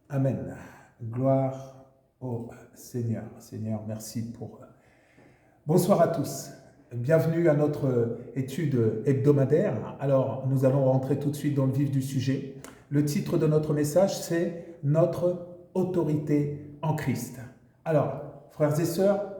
Amen. Gloire au Seigneur. Seigneur, merci pour... Bonsoir à tous. Bienvenue à notre étude hebdomadaire. Alors, nous allons rentrer tout de suite dans le vif du sujet. Le titre de notre message, c'est « Notre autorité en Christ ». Alors, frères et sœurs,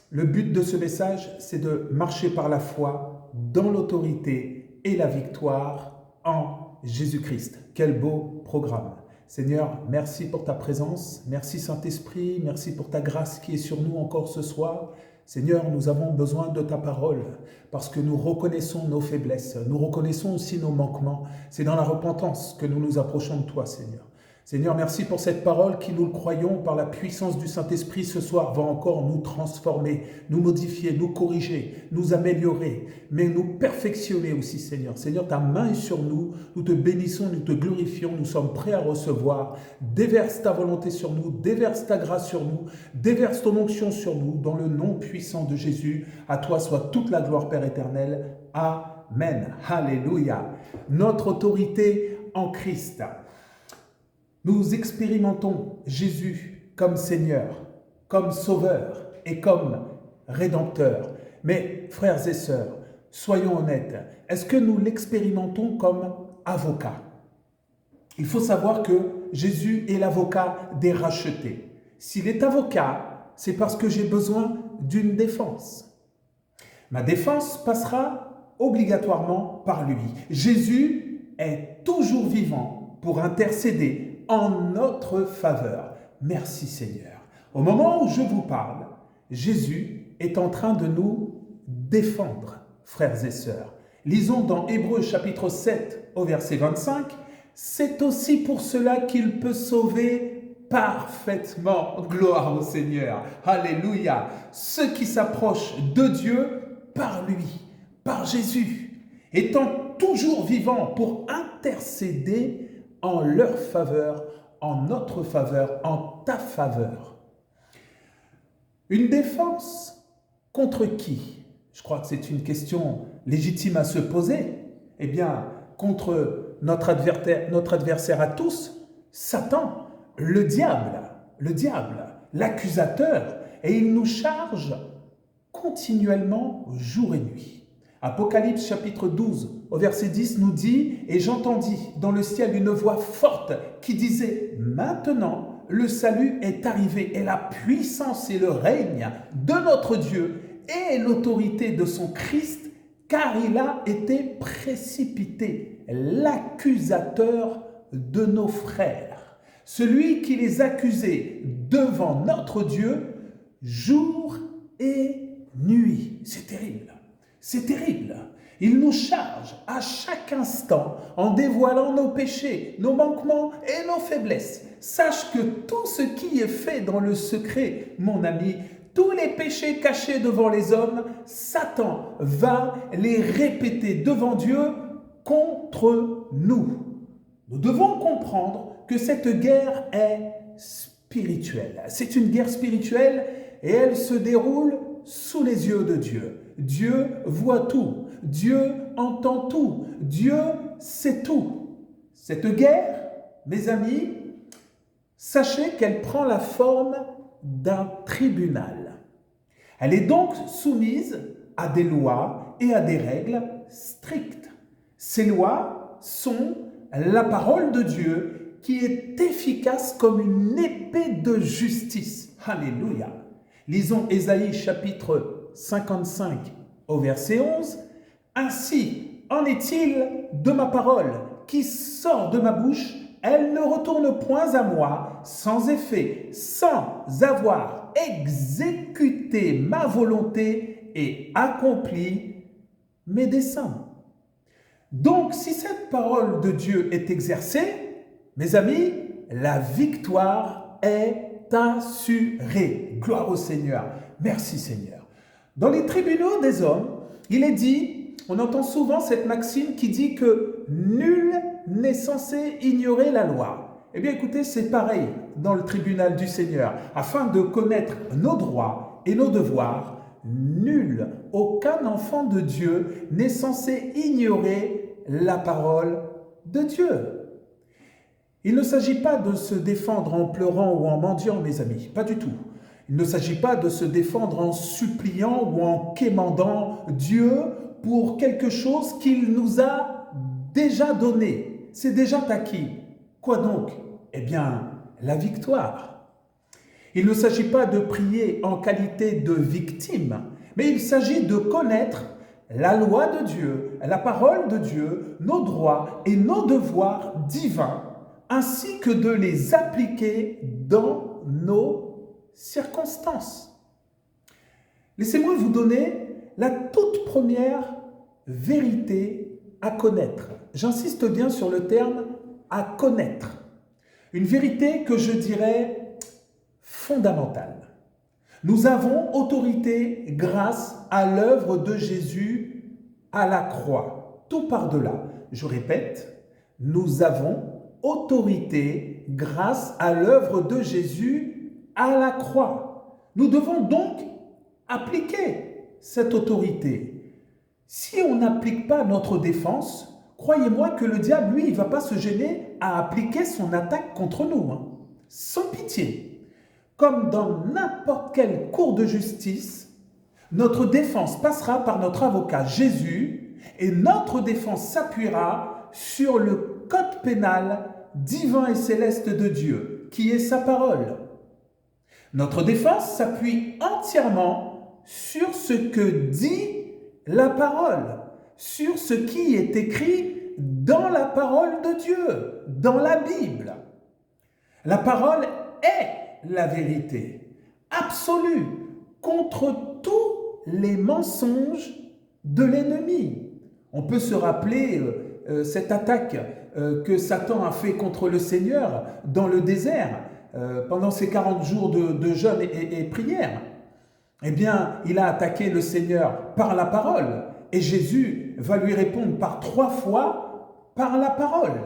le but de ce message, c'est de marcher par la foi dans l'autorité et la victoire en Jésus-Christ. Quel beau programme! Seigneur, merci pour ta présence, merci Saint-Esprit, merci pour ta grâce qui est sur nous encore ce soir. Seigneur, nous avons besoin de ta parole parce que nous reconnaissons nos faiblesses, nous reconnaissons aussi nos manquements. C'est dans la repentance que nous nous approchons de toi, Seigneur. Seigneur, merci pour cette parole qui, nous le croyons, par la puissance du Saint-Esprit ce soir, va encore nous transformer, nous modifier, nous corriger, nous améliorer, mais nous perfectionner aussi, Seigneur. Seigneur, ta main est sur nous, nous te bénissons, nous te glorifions, nous sommes prêts à recevoir. Déverse ta volonté sur nous, déverse ta grâce sur nous, déverse ton onction sur nous, dans le nom puissant de Jésus. À toi soit toute la gloire, Père éternel. Amen. Alléluia. Notre autorité en Christ. Nous expérimentons Jésus comme Seigneur, comme Sauveur et comme Rédempteur. Mais frères et sœurs, soyons honnêtes, est-ce que nous l'expérimentons comme avocat? Il faut savoir que Jésus est l'avocat des rachetés. S'il est avocat, c'est parce que j'ai besoin d'une défense. Ma défense passera obligatoirement par lui. Jésus est toujours vivant pour intercéder en notre faveur. Merci Seigneur. Au moment où je vous parle, Jésus est en train de nous défendre, frères et sœurs. Lisons dans Hébreux chapitre 7 au verset 25. C'est aussi pour cela qu'il peut sauver parfaitement. Gloire au Seigneur. Alléluia. Ceux qui s'approchent de Dieu par lui, par Jésus, étant toujours vivants pour intercéder en leur faveur, en notre faveur, en ta faveur. Une défense contre qui? Je crois que c'est une question légitime à se poser. Eh bien, contre notre adversaire à tous, Satan, le diable, l'accusateur, et il nous charge continuellement jour et nuit. Apocalypse chapitre 12 au verset 10 nous dit « Et j'entendis dans le ciel une voix forte qui disait « Maintenant le salut est arrivé et la puissance et le règne de notre Dieu et l'autorité de son Christ, car il a été précipité, l'accusateur de nos frères, celui qui les accusait devant notre Dieu jour et nuit. » C'est terrible. C'est terrible. Il nous charge à chaque instant en dévoilant nos péchés, nos manquements et nos faiblesses. Sache que tout ce qui est fait dans le secret, mon ami, tous les péchés cachés devant les hommes, Satan va les répéter devant Dieu contre nous. Nous devons comprendre que cette guerre est spirituelle. C'est une guerre spirituelle et elle se déroule sous les yeux de Dieu. Dieu voit tout, Dieu entend tout, Dieu sait tout. Cette guerre, mes amis, sachez qu'elle prend la forme d'un tribunal. Elle est donc soumise à des lois et à des règles strictes. Ces lois sont la parole de Dieu qui est efficace comme une épée de justice. Alléluia. Lisons Ésaïe chapitre 55 au verset 11. « Ainsi en est-il de ma parole qui sort de ma bouche, elle ne retourne point à moi sans effet, sans avoir exécuté ma volonté et accompli mes desseins. » Donc, si cette parole de Dieu est exercée, mes amis, la victoire est assurée. Gloire au Seigneur. Merci Seigneur. Dans les tribunaux des hommes, il est dit, on entend souvent cette maxime qui dit que nul n'est censé ignorer la loi. Eh bien écoutez, c'est pareil dans le tribunal du Seigneur. Afin de connaître nos droits et nos devoirs, nul, aucun enfant de Dieu n'est censé ignorer la parole de Dieu. Il ne s'agit pas de se défendre en pleurant ou en mendiant, mes amis, pas du tout. Il ne s'agit pas de se défendre en suppliant ou en quémandant Dieu pour quelque chose qu'il nous a déjà donné. C'est déjà acquis. Quoi donc? Eh bien, la victoire. Il ne s'agit pas de prier en qualité de victime, mais il s'agit de connaître la loi de Dieu, la parole de Dieu, nos droits et nos devoirs divins, ainsi que de les appliquer dans nos circonstances. Laissez-moi vous donner la toute première vérité à connaître. J'insiste bien sur le terme « à connaître ». Une vérité que je dirais fondamentale. Nous avons autorité grâce à l'œuvre de Jésus à la croix. Tout par-delà. Je répète, nous avons autorité grâce à l'œuvre de Jésus à la croix. Nous devons donc appliquer cette autorité. Si on n'applique pas notre défense, croyez-moi que le diable, lui, il ne va pas se gêner à appliquer son attaque contre nous, sans pitié. Comme dans n'importe quelle cour de justice, notre défense passera par notre avocat Jésus et notre défense s'appuiera sur le code pénal divin et céleste de Dieu, qui est sa parole. Notre défense s'appuie entièrement sur ce que dit la parole, sur ce qui est écrit dans la parole de Dieu, dans la Bible. La parole est la vérité absolue contre tous les mensonges de l'ennemi. On peut se rappeler cette attaque que Satan a fait contre le Seigneur dans le désert pendant ces 40 jours de jeûne et prière. Eh bien, il a attaqué le Seigneur par la parole et Jésus va lui répondre par 3 fois par la parole.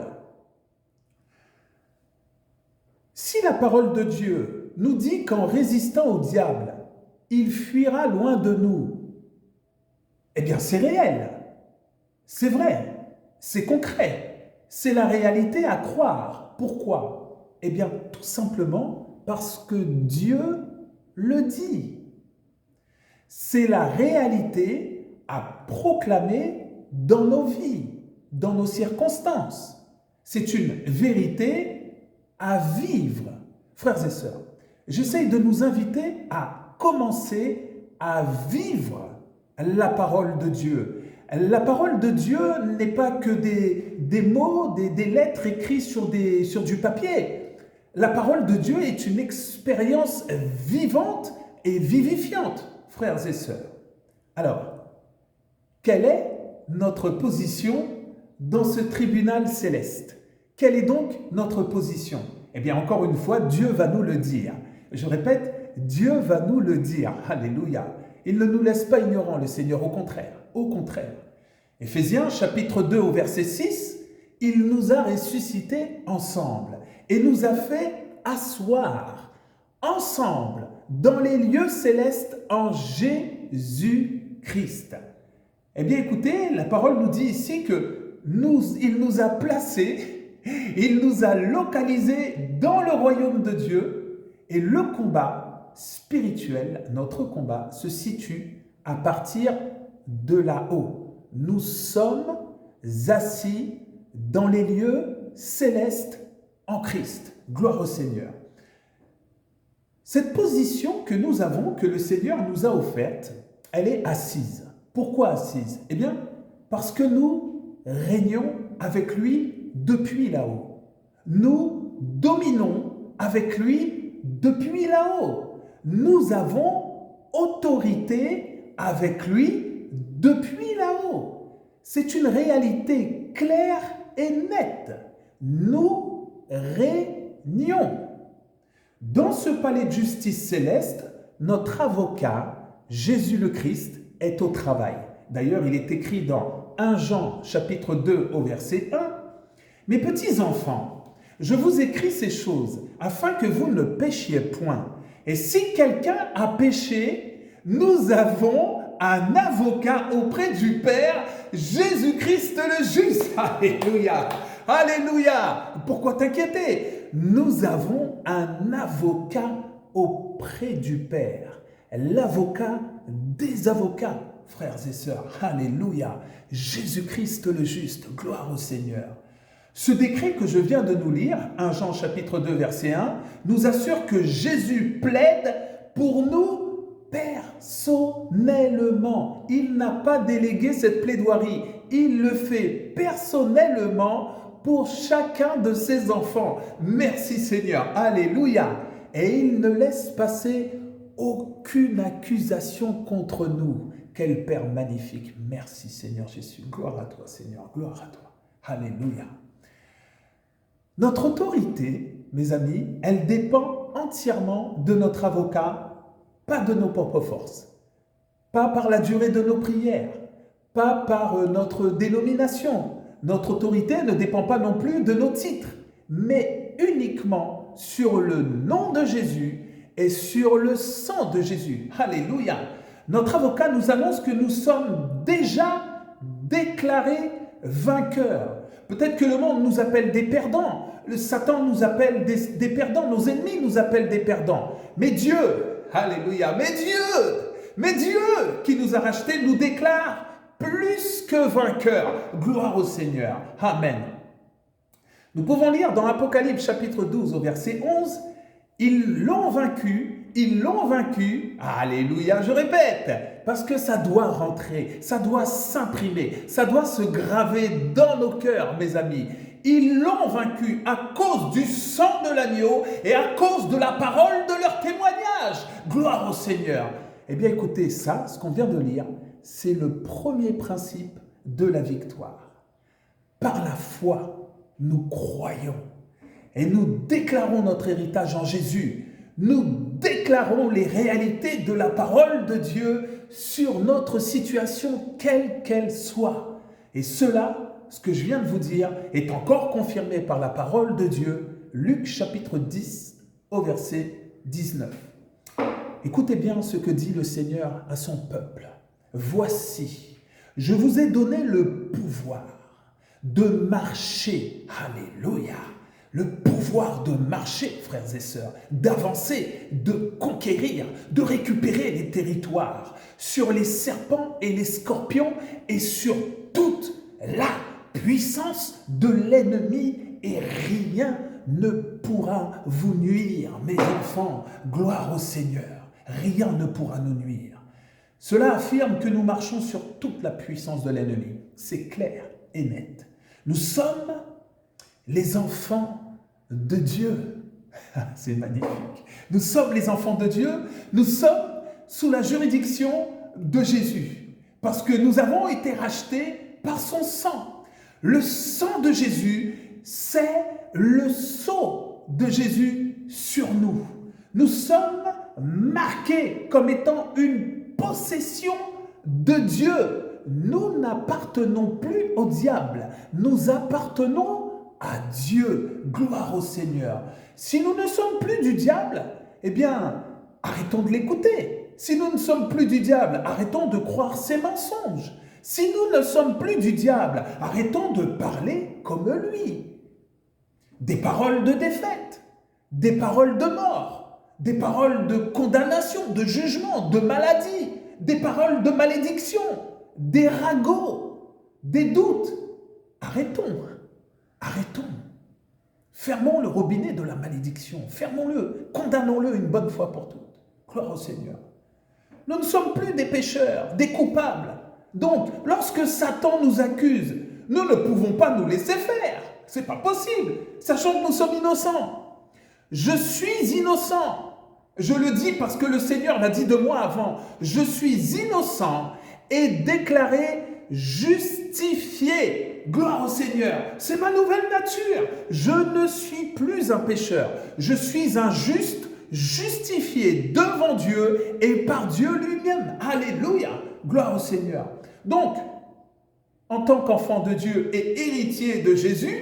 Si la parole de Dieu nous dit qu'en résistant au diable, il fuira loin de nous, eh bien c'est réel, c'est vrai, c'est concret, c'est la réalité à croire. Pourquoi? Eh bien tout simplement parce que Dieu le dit. C'est la réalité à proclamer dans nos vies, dans nos circonstances. C'est une vérité à vivre. Frères et sœurs, j'essaye de nous inviter à commencer à vivre la parole de Dieu. La parole de Dieu n'est pas que des mots, des lettres écrites sur du papier. La parole de Dieu est une expérience vivante et vivifiante, frères et sœurs. Alors, quelle est notre position dans ce tribunal céleste? Quelle est donc notre position? Eh bien, encore une fois, Dieu va nous le dire. Je répète, Dieu va nous le dire. Alléluia. Il ne nous laisse pas ignorants, le Seigneur, au contraire. Au contraire. Éphésiens, chapitre 2, au verset 6, il nous a ressuscités ensemble et nous a fait asseoir ensemble dans les lieux célestes en Jésus-Christ. Eh bien, écoutez, la parole nous dit ici que il nous a placés, il nous a localisés dans le royaume de Dieu et le combat spirituel, notre combat, se situe à partir de là-haut. Nous sommes assis dans les lieux célestes en Christ. Gloire au Seigneur. Cette position que nous avons, que le Seigneur nous a offerte, elle est assise. Pourquoi assise? Eh bien, parce que nous régnons avec lui depuis là-haut. Nous dominons avec lui depuis là-haut. Nous avons autorité avec lui depuis là-haut. C'est une réalité claire et nette. Nous régnons. Dans ce palais de justice céleste, notre avocat, Jésus le Christ, est au travail. D'ailleurs, il est écrit dans 1 Jean, chapitre 2, au verset 1. « Mes petits enfants, je vous écris ces choses afin que vous ne péchiez point. Et si quelqu'un a péché, nous avons un avocat auprès du Père, Jésus-Christ le juste. » Alléluia. Alléluia. Pourquoi t'inquiéter? Nous avons un avocat auprès du Père. L'avocat des avocats, frères et sœurs. Alléluia. Jésus-Christ le juste. Gloire au Seigneur. Ce décret que je viens de nous lire, 1 Jean chapitre 2 verset 1, nous assure que Jésus plaide pour nous personnellement. Il n'a pas délégué cette plaidoirie. Il le fait personnellement pour chacun de ses enfants. Merci Seigneur. Alléluia. Et il ne laisse passer aucune accusation contre nous. Quel Père magnifique. Merci Seigneur Jésus. Gloire à toi Seigneur. Gloire à toi. Alléluia. Notre autorité, mes amis, elle dépend entièrement de notre avocat, pas de nos propres forces, pas par la durée de nos prières, pas par notre dénomination. Notre autorité ne dépend pas non plus de nos titres, mais uniquement sur le nom de Jésus et sur le sang de Jésus. Alléluia. Notre avocat nous annonce que nous sommes déjà déclarés vainqueurs. Peut-être que le monde nous appelle des perdants, le Satan nous appelle des perdants, nos ennemis nous appellent des perdants. Mais Dieu, alléluia, mais Dieu qui nous a rachetés nous déclare plus que vainqueurs. Gloire au Seigneur. Amen. Nous pouvons lire dans Apocalypse chapitre 12 au verset 11, ils l'ont vaincu, alléluia, je répète, parce que ça doit rentrer, ça doit s'imprimer, ça doit se graver dans nos cœurs, mes amis. Ils l'ont vaincu à cause du sang de l'agneau et à cause de la parole de leur témoignage. Gloire au Seigneur. Eh bien, écoutez, ça, ce qu'on vient de lire, c'est le premier principe de la victoire. Par la foi, nous croyons et nous déclarons notre héritage en Jésus. Nous déclarons les réalités de la parole de Dieu sur notre situation, quelle qu'elle soit. Et cela, ce que je viens de vous dire, est encore confirmé par la parole de Dieu, Luc chapitre 10 au verset 19. Écoutez bien ce que dit le Seigneur à son peuple. Voici, je vous ai donné le pouvoir de marcher, alléluia, le pouvoir de marcher, frères et sœurs, d'avancer, de conquérir, de récupérer les territoires sur les serpents et les scorpions et sur toute la puissance de l'ennemi et rien ne pourra vous nuire, mes enfants. Gloire au Seigneur, rien ne pourra nous nuire. Cela affirme que nous marchons sur toute la puissance de l'ennemi. C'est clair et net. Nous sommes les enfants de Dieu. C'est magnifique. Nous sommes les enfants de Dieu. Nous sommes sous la juridiction de Jésus. Parce que nous avons été rachetés par son sang. Le sang de Jésus, c'est le sceau de Jésus sur nous. Nous sommes marqués comme étant une possession de Dieu. Nous n'appartenons plus au diable. Nous appartenons à Dieu. Gloire au Seigneur. Si nous ne sommes plus du diable, eh bien, arrêtons de l'écouter. Si nous ne sommes plus du diable, arrêtons de croire ses mensonges. Si nous ne sommes plus du diable, arrêtons de parler comme lui. Des paroles de défaite, des paroles de mort, des paroles de condamnation, de jugement, de maladie, des paroles de malédiction, des ragots, des doutes. Arrêtons. Fermons le robinet de la malédiction. Fermons-le. Condamnons-le une bonne fois pour toutes. Gloire au Seigneur. Nous ne sommes plus des pécheurs, des coupables. Donc, lorsque Satan nous accuse, nous ne pouvons pas nous laisser faire. Ce n'est pas possible, sachant que nous sommes innocents. Je suis innocent. Je le dis parce que le Seigneur l'a dit de moi avant. Je suis innocent et déclaré justifié. Gloire au Seigneur. C'est ma nouvelle nature. Je ne suis plus un pécheur. Je suis un juste, justifié devant Dieu et par Dieu lui-même. Alléluia. Gloire au Seigneur. Donc, en tant qu'enfant de Dieu et héritier de Jésus,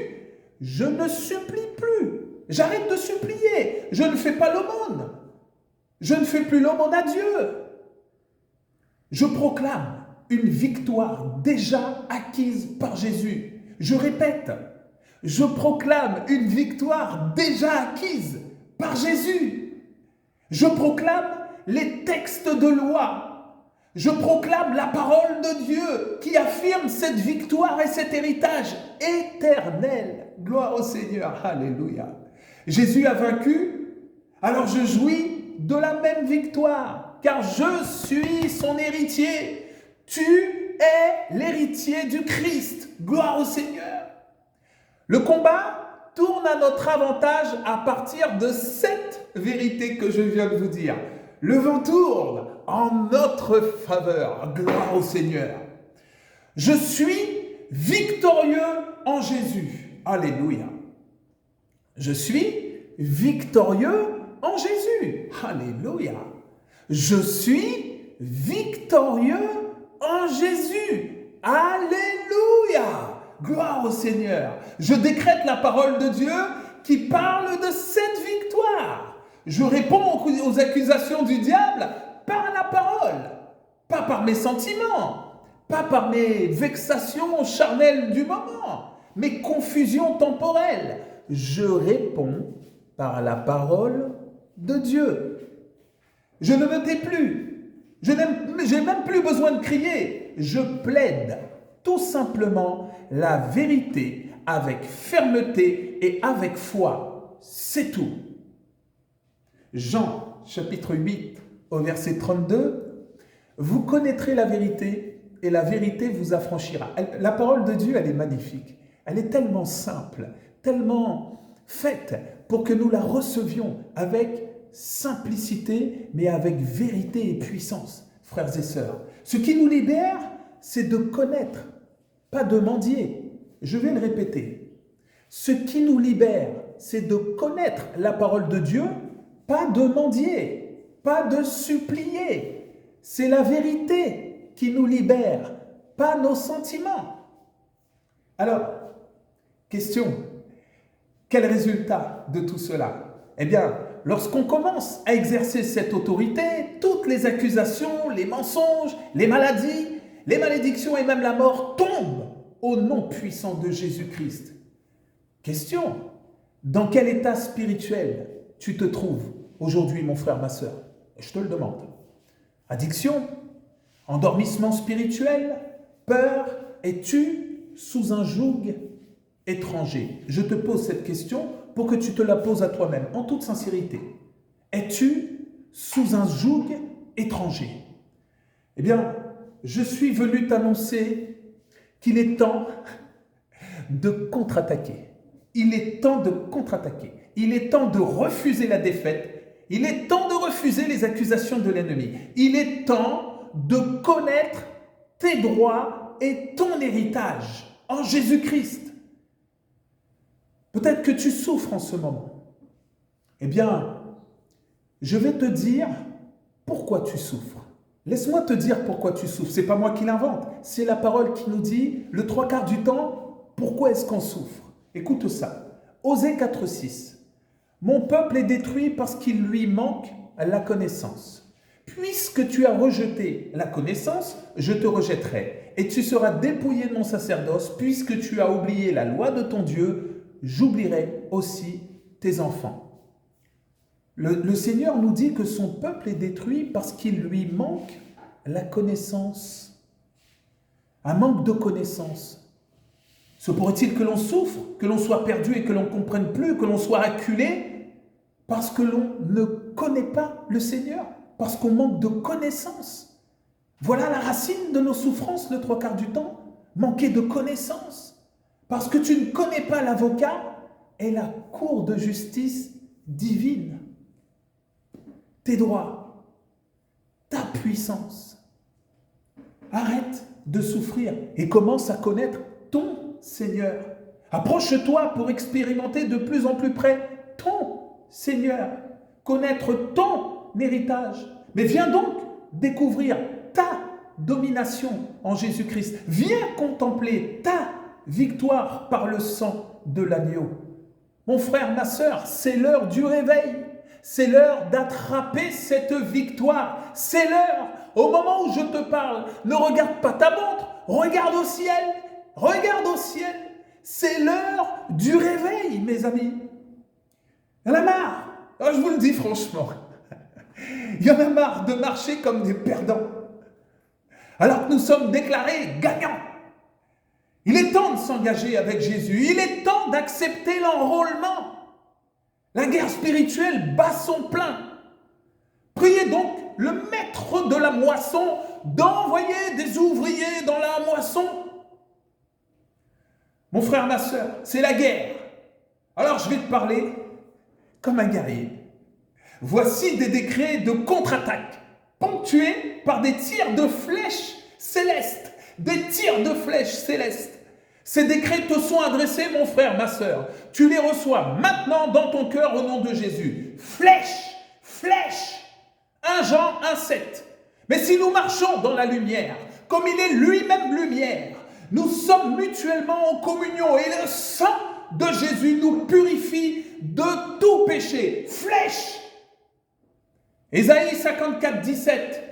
je ne supplie plus. J'arrête de supplier. Je ne fais pas l'aumône. Je ne fais plus l'aumône à Dieu. Je proclame une victoire déjà acquise par Jésus. Je répète, Je proclame une victoire déjà acquise par Jésus. Je proclame les textes de loi. Je proclame la parole de Dieu qui affirme cette victoire et cet héritage éternel. Gloire au Seigneur. Alléluia. Jésus a vaincu, alors je jouis de la même victoire, car je suis son héritier. Tu es l'héritier du Christ. Gloire au Seigneur. Le combat tourne à notre avantage à partir de cette vérité que je viens de vous dire. Le vent tourne en notre faveur. Gloire au Seigneur. Je suis victorieux en Jésus. Alléluia. Je suis victorieux en Jésus. Alléluia. Je suis victorieux en Jésus. Alléluia. Gloire au Seigneur. Je décrète la parole de Dieu qui parle de cette victoire. Je réponds aux accusations du diable par la parole, pas par mes sentiments, pas par mes vexations charnelles du moment, mes confusions temporelles. Je réponds par la parole de Dieu. Je ne me tais plus. J'ai même plus besoin de crier. Je plaide tout simplement la vérité avec fermeté et avec foi. C'est tout. Jean, chapitre 8, au verset 32, « Vous connaîtrez la vérité et la vérité vous affranchira. » La parole de Dieu, elle est magnifique. Elle est tellement simple, tellement faite pour que nous la recevions avec simplicité, mais avec vérité et puissance, frères et sœurs. Ce qui nous libère, c'est de connaître, pas de mendier. Je vais le répéter. Ce qui nous libère, c'est de connaître la parole de Dieu, pas de mendier, pas de supplier. C'est la vérité qui nous libère, pas nos sentiments. Alors, question, quel résultat de tout cela? Eh bien, lorsqu'on commence à exercer cette autorité, toutes les accusations, les mensonges, les maladies, les malédictions et même la mort tombent au nom puissant de Jésus-Christ. Question, dans quel état spirituel tu te trouves aujourd'hui, mon frère, ma sœur? Je te le demande. Addiction, endormissement spirituel, peur, es-tu sous un joug étranger? Je te pose cette question pour que tu te la poses à toi-même, en toute sincérité. Es-tu sous un joug étranger? Eh bien, je suis venu t'annoncer qu'il est temps de contre-attaquer. Il est temps de contre-attaquer. Il est temps de refuser la défaite. Il est temps de refuser les accusations de l'ennemi. Il est temps de connaître tes droits et ton héritage en Jésus-Christ. Peut-être que tu souffres en ce moment. Eh bien, je vais te dire pourquoi tu souffres. Laisse-moi te dire pourquoi tu souffres. Ce n'est pas moi qui l'invente. C'est la parole qui nous dit, le 3/4 du temps, pourquoi est-ce qu'on souffre? Écoute ça. Osée 4:6. Mon peuple est détruit parce qu'il lui manque la connaissance. Puisque tu as rejeté la connaissance, je te rejetterai. Et tu seras dépouillé de mon sacerdoce. Puisque tu as oublié la loi de ton Dieu, j'oublierai aussi tes enfants. Le Seigneur nous dit que son peuple est détruit parce qu'il lui manque la connaissance. Un manque de connaissance. Se pourrait-il que l'on souffre, que l'on soit perdu et que l'on ne comprenne plus, que l'on soit acculé parce que l'on ne connaît pas le Seigneur, parce qu'on manque de connaissance. Voilà la racine de nos souffrances le 3/4 du temps, manquer de connaissance. Parce que tu ne connais pas l'avocat et la cour de justice divine. Tes droits, ta puissance. Arrête de souffrir et commence à connaître ton Seigneur. Approche-toi pour expérimenter de plus en plus près ton Seigneur, connaître ton héritage. Mais viens donc découvrir ta domination en Jésus-Christ. Viens contempler ta victoire par le sang de l'agneau. Mon frère, ma sœur, c'est l'heure du réveil. C'est l'heure d'attraper cette victoire. C'est l'heure, au moment où je te parle, ne regarde pas ta montre, regarde au ciel. Regarde au ciel. C'est l'heure du réveil, mes amis. Il y en a marre. Alors, je vous le dis franchement. Il y en a marre de marcher comme des perdants. Alors que nous sommes déclarés gagnants. Il est temps de s'engager avec Jésus. Il est temps d'accepter l'enrôlement. La guerre spirituelle bat son plein. Priez donc le maître de la moisson d'envoyer des ouvriers dans la moisson. Mon frère, ma soeur, c'est la guerre. Alors je vais te parler comme un guerrier. Voici des décrets de contre-attaque, ponctués par des tirs de flèches célestes. Des tirs de flèches célestes. Ces décrets te sont adressés, mon frère, ma soeur. Tu les reçois maintenant dans ton cœur au nom de Jésus. Flèches, flèches. 1 Jean 1,7. Mais si nous marchons dans la lumière, comme il est lui-même lumière, nous sommes mutuellement en communion et le sang de Jésus nous purifie de tout péché. Flèche. Ésaïe 54, 17.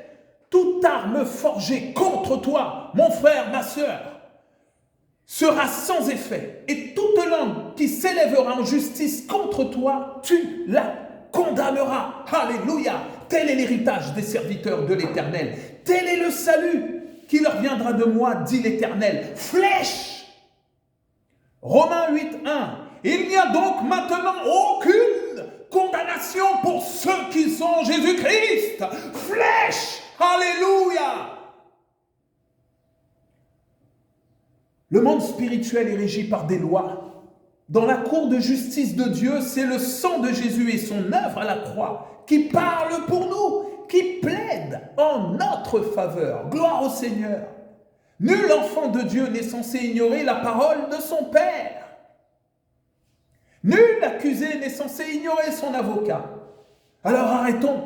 Toute arme forgée contre toi, mon frère, ma sœur, sera sans effet. Et toute langue qui s'élèvera en justice contre toi, tu la condamneras. Alléluia. Tel est l'héritage des serviteurs de l'Éternel. Tel est le salut qui leur viendra de moi, dit l'Éternel. Flèche. Romains 8, 1. Il n'y a donc maintenant aucune condamnation pour ceux qui sont en Jésus-Christ. Flèche. Alléluia. Le monde spirituel est régi par des lois. Dans la cour de justice de Dieu, c'est le sang de Jésus et son œuvre à la croix qui parle pour nous, qui plaide en notre faveur. Gloire au Seigneur. Nul enfant de Dieu n'est censé ignorer la parole de son Père. Nul accusé n'est censé ignorer son avocat. Alors arrêtons,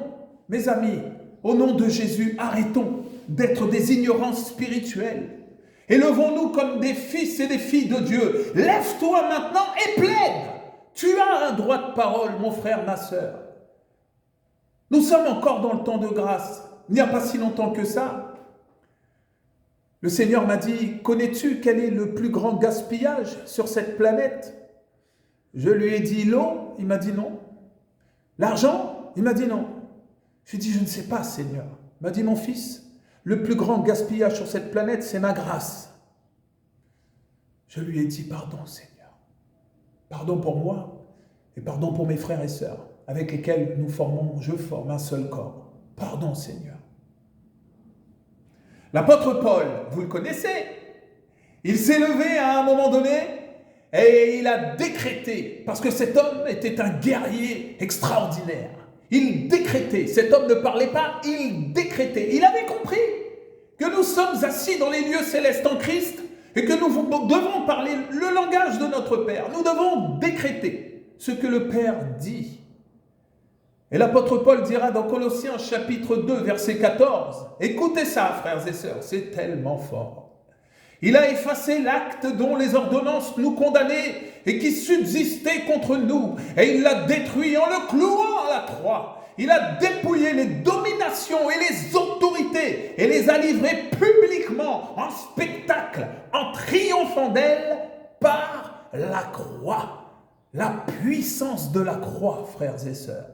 mes amis, au nom de Jésus, arrêtons d'être des ignorants spirituels. Élevons-nous comme des fils et des filles de Dieu. Lève-toi maintenant et plaide. Tu as un droit de parole, mon frère, ma sœur. Nous sommes encore dans le temps de grâce. Il n'y a pas si longtemps que ça. Le Seigneur m'a dit, connais-tu quel est le plus grand gaspillage sur cette planète? Je lui ai dit l'eau, il m'a dit non. L'argent, il m'a dit non. Je lui ai dit, je ne sais pas, Seigneur. Il m'a dit, mon fils, le plus grand gaspillage sur cette planète, c'est ma grâce. Je lui ai dit, pardon, Seigneur. Pardon pour moi et pardon pour mes frères et sœurs avec lesquels je forme un seul corps. Pardon, Seigneur. L'apôtre Paul, vous le connaissez, il s'est levé à un moment donné et il a décrété, parce que cet homme était un guerrier extraordinaire. Il décrétait, cet homme ne parlait pas, il décrétait. Il avait compris que nous sommes assis dans les lieux célestes en Christ et que nous devons parler le langage de notre Père. Nous devons décréter ce que le Père dit. Et l'apôtre Paul dira dans Colossiens chapitre 2 verset 14, écoutez ça frères et sœurs, c'est tellement fort. Il a effacé l'acte dont les ordonnances nous condamnaient et qui subsistait contre nous. Et il l'a détruit en le clouant à la croix. Il a dépouillé les dominations et les autorités et les a livrées publiquement en spectacle, en triomphant d'elles par la croix. La puissance de la croix, frères et sœurs.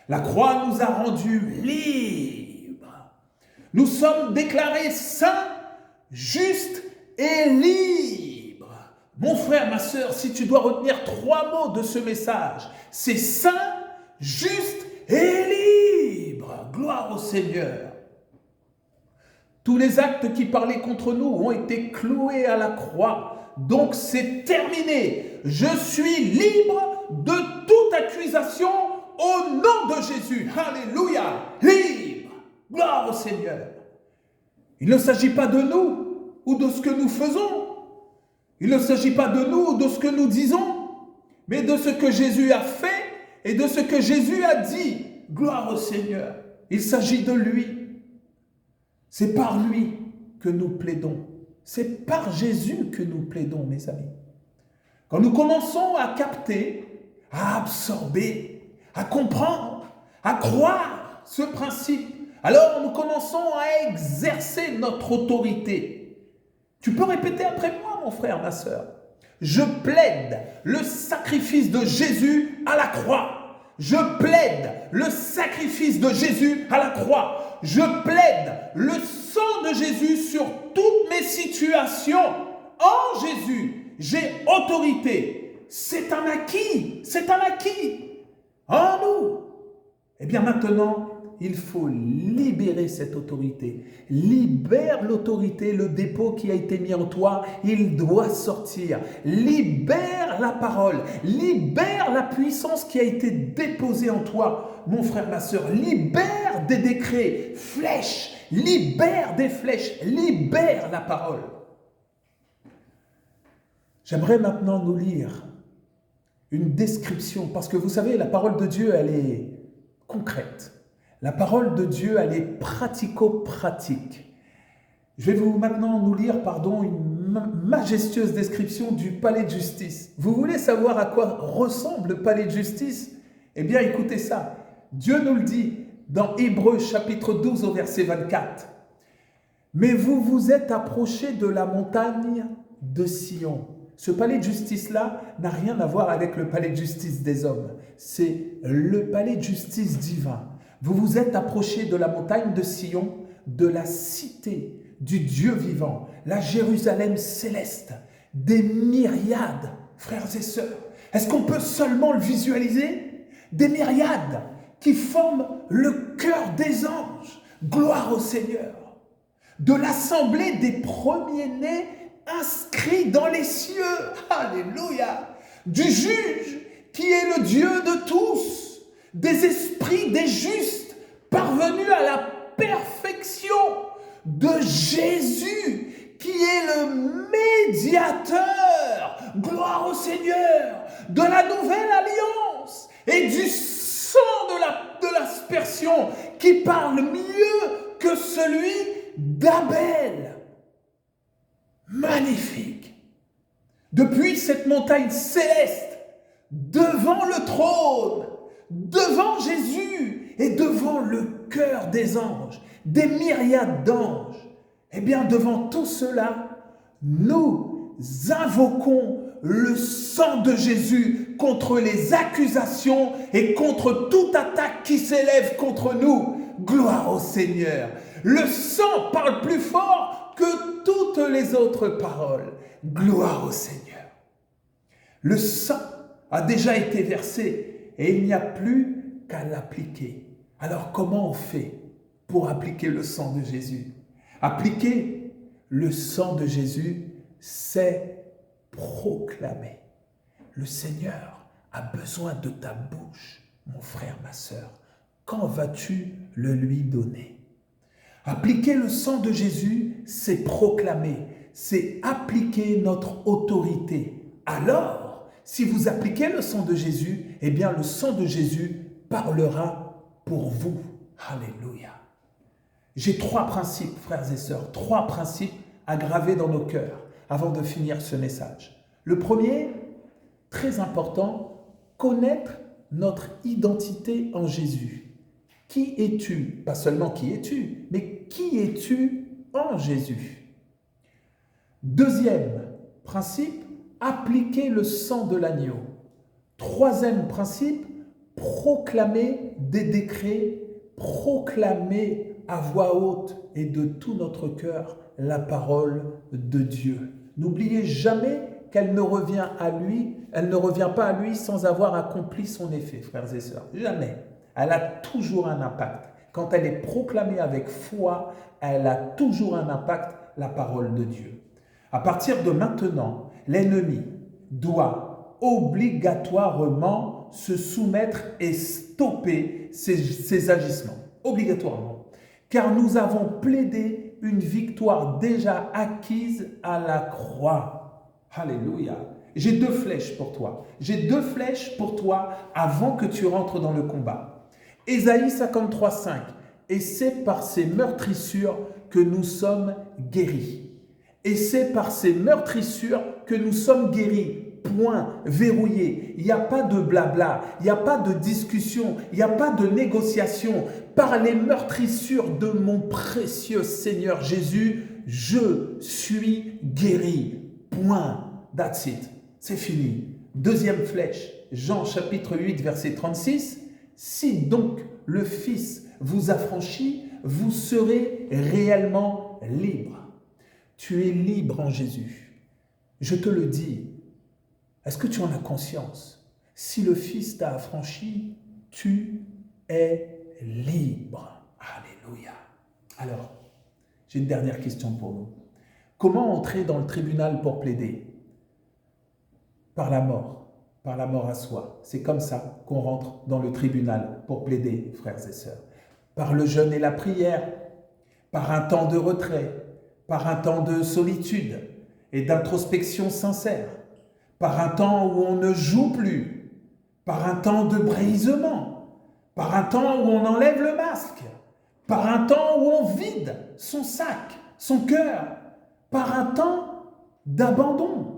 La croix nous a rendus libres. Nous sommes déclarés saints, justes et libre. Mon frère, ma sœur, si tu dois retenir 3 mots de ce message, c'est saint, juste et libre. Gloire au Seigneur. Tous les actes qui parlaient contre nous ont été cloués à la croix. Donc c'est terminé. Je suis libre de toute accusation au nom de Jésus. Alléluia. Libre. Gloire au Seigneur. Il ne s'agit pas de nous ou de ce que nous faisons. Il ne s'agit pas de nous ou de ce que nous disons, mais de ce que Jésus a fait et de ce que Jésus a dit. Gloire au Seigneur. Il s'agit de lui. C'est par lui que nous plaidons. C'est par Jésus que nous plaidons, mes amis. Quand nous commençons à capter, à absorber, à comprendre, à croire ce principe, alors nous commençons à exercer notre autorité. Tu peux répéter après moi, mon frère, ma sœur. Je plaide le sacrifice de Jésus à la croix. Je plaide le sacrifice de Jésus à la croix. Je plaide le sang de Jésus sur toutes mes situations. En Jésus, j'ai autorité. C'est un acquis. C'est un acquis. En nous. Eh bien maintenant, il faut libérer cette autorité. Libère l'autorité, le dépôt qui a été mis en toi, il doit sortir. Libère la parole, libère la puissance qui a été déposée en toi, mon frère, ma soeur. Libère des décrets, flèches, libère des flèches, libère la parole. J'aimerais maintenant nous lire une description, parce que vous savez, la parole de Dieu, elle est concrète. La parole de Dieu, elle est pratico-pratique. Je vais maintenant nous lire, une majestueuse description du palais de justice. Vous voulez savoir à quoi ressemble le palais de justice? Eh bien, écoutez ça. Dieu nous le dit dans Hébreux chapitre 12 au verset 24. Mais vous vous êtes approchés de la montagne de Sion. Ce palais de justice-là n'a rien à voir avec le palais de justice des hommes. C'est le palais de justice divin. Vous vous êtes approchés de la montagne de Sion, de la cité du Dieu vivant, la Jérusalem céleste, des myriades, frères et sœurs. Est-ce qu'on peut seulement le visualiser? Des myriades qui forment le cœur des anges. Gloire au Seigneur. De l'assemblée des premiers-nés inscrits dans les cieux. Alléluia. Du juge qui est le Dieu de tous. Des esprits des justes parvenus à la perfection, de Jésus qui est le médiateur, gloire au Seigneur, de la nouvelle alliance et du sang de l'aspersion qui parle mieux que celui d'Abel. Magnifique. Depuis cette montagne céleste, devant le trône, devant Jésus et devant le cœur des anges, des myriades d'anges, eh bien devant tout cela, nous invoquons le sang de Jésus contre les accusations et contre toute attaque qui s'élève contre nous. Gloire au Seigneur. Le sang parle plus fort que toutes les autres paroles. Gloire au Seigneur. Le sang a déjà été versé et il n'y a plus qu'à l'appliquer. Alors comment on fait pour appliquer le sang de Jésus? Appliquer le sang de Jésus, c'est proclamer. Le Seigneur a besoin de ta bouche, mon frère, ma sœur. Quand vas-tu le lui donner? Appliquer le sang de Jésus, c'est proclamer, c'est appliquer notre autorité. Alors, si vous appliquez le sang de Jésus, eh bien le sang de Jésus parlera pour vous. Alléluia. J'ai 3 principes, frères et sœurs, 3 principes à graver dans nos cœurs avant de finir ce message. Le premier, très important, connaître notre identité en Jésus. Qui es-tu? Pas seulement qui es-tu, mais qui es-tu en Jésus? Deuxième principe, appliquer le sang de l'agneau. Troisième principe, proclamer des décrets, proclamer à voix haute et de tout notre cœur la parole de Dieu. N'oubliez jamais qu'elle ne revient à lui, elle ne revient pas à lui sans avoir accompli son effet, frères et sœurs. Jamais. Elle a toujours un impact. Quand elle est proclamée avec foi, elle a toujours un impact, la parole de Dieu. À partir de maintenant, l'ennemi doit obligatoirement se soumettre et stopper ses agissements. Obligatoirement. Car nous avons plaidé une victoire déjà acquise à la croix. Alléluia. J'ai 2 flèches pour toi. J'ai 2 flèches pour toi avant que tu rentres dans le combat. Ésaïe 53, 5. Et c'est par ces meurtrissures que nous sommes guéris. Et c'est par ces meurtrissures que nous sommes guéris. Point, verrouillé. Il n'y a pas de blabla, il n'y a pas de discussion, il n'y a pas de négociation. Par les meurtrissures de mon précieux Seigneur Jésus, je suis guéri. Point. That's it. c'est fini. Deuxième flèche, Jean chapitre 8, verset 36. Si donc le Fils vous affranchit, vous serez réellement libre. Tu es libre en Jésus. Je te le dis. Est-ce que tu en as conscience? Si le Fils t'a affranchi, tu es libre. Alléluia. Alors, j'ai une dernière question pour nous. Comment entrer dans le tribunal pour plaider? Par la mort à soi. C'est comme ça qu'on rentre dans le tribunal pour plaider, frères et sœurs. Par le jeûne et la prière, par un temps de retrait, par un temps de solitude et d'introspection sincère, par un temps où on ne joue plus, par un temps de brisement, par un temps où on enlève le masque, par un temps où on vide son sac, son cœur, par un temps d'abandon.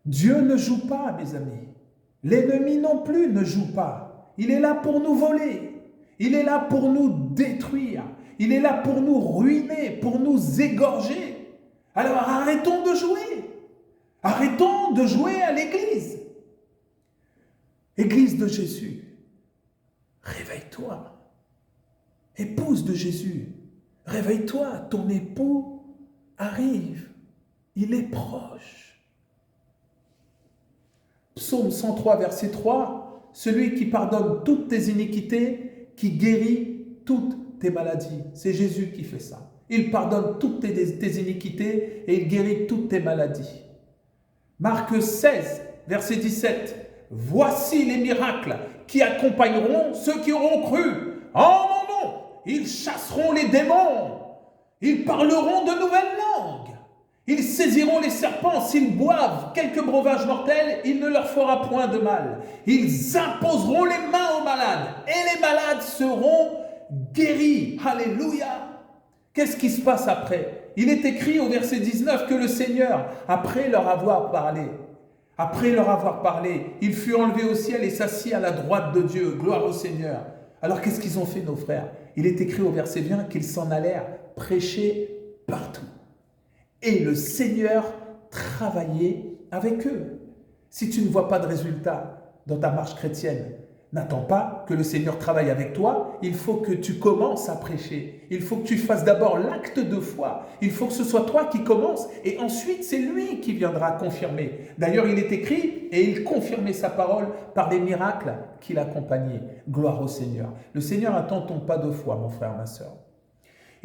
Dieu ne joue pas, mes amis. L'ennemi non plus ne joue pas. Il est là pour nous voler. Il est là pour nous détruire. Il est là pour nous ruiner, pour nous égorger. Alors arrêtons de jouer. Arrêtons de jouer à l'église. Église de Jésus, réveille-toi. Épouse de Jésus, réveille-toi. Ton époux arrive. Il est proche. Psaume 103, verset 3, celui qui pardonne toutes tes iniquités, qui guérit toutes tes maladies. C'est Jésus qui fait ça. Il pardonne toutes tes iniquités et il guérit toutes tes maladies. Marc 16, verset 17, voici les miracles qui accompagneront ceux qui auront cru. En mon nom, ils chasseront les démons, ils parleront de nouvelles langues. Ils saisiront les serpents, s'ils boivent quelques breuvages mortels, il ne leur fera point de mal. Ils imposeront les mains aux malades et les malades seront guéris. Alléluia. Qu'est-ce qui se passe après? Il est écrit au verset 19 que le Seigneur, après leur avoir parlé, il fut enlevé au ciel et s'assit à la droite de Dieu. Gloire au Seigneur. Alors qu'est-ce qu'ils ont fait, nos frères? Il est écrit au verset 20 qu'ils s'en allèrent prêcher partout. Et le Seigneur travaillait avec eux. Si tu ne vois pas de résultat dans ta marche chrétienne, n'attends pas que le Seigneur travaille avec toi. Il faut que tu commences à prêcher. Il faut que tu fasses d'abord l'acte de foi. Il faut que ce soit toi qui commences et ensuite c'est lui qui viendra confirmer. D'ailleurs, il est écrit et il confirmait sa parole par les miracles qui l'accompagnaient. Gloire au Seigneur. Le Seigneur attend ton pas de foi, mon frère, ma sœur.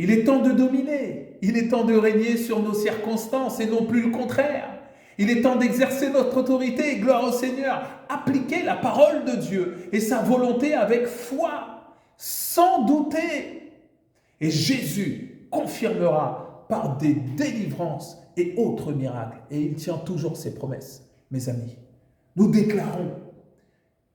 Il est temps de dominer, il est temps de régner sur nos circonstances et non plus le contraire. Il est temps d'exercer notre autorité, gloire au Seigneur, appliquer la parole de Dieu et sa volonté avec foi, sans douter. Et Jésus confirmera par des délivrances et autres miracles. Et il tient toujours ses promesses, mes amis. Nous déclarons,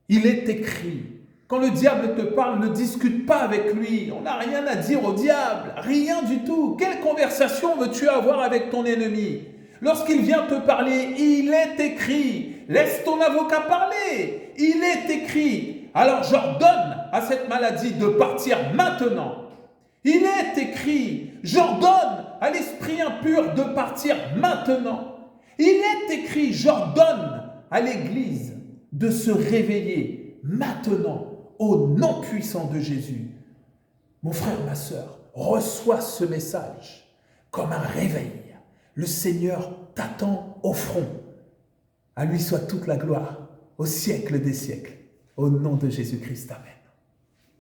il est écrit. Quand le diable te parle, ne discute pas avec lui. On n'a rien à dire au diable. Rien du tout. Quelle conversation veux-tu avoir avec ton ennemi? Lorsqu'il vient te parler, il est écrit. Laisse ton avocat parler. Il est écrit. Alors j'ordonne à cette maladie de partir maintenant. Il est écrit. J'ordonne à l'esprit impur de partir maintenant. Il est écrit. J'ordonne à l'Église de se réveiller maintenant. Au nom puissant de Jésus, mon frère, ma sœur, reçois ce message comme un réveil. Le Seigneur t'attend au front. À lui soit toute la gloire au siècle des siècles. Au nom de Jésus-Christ, amen.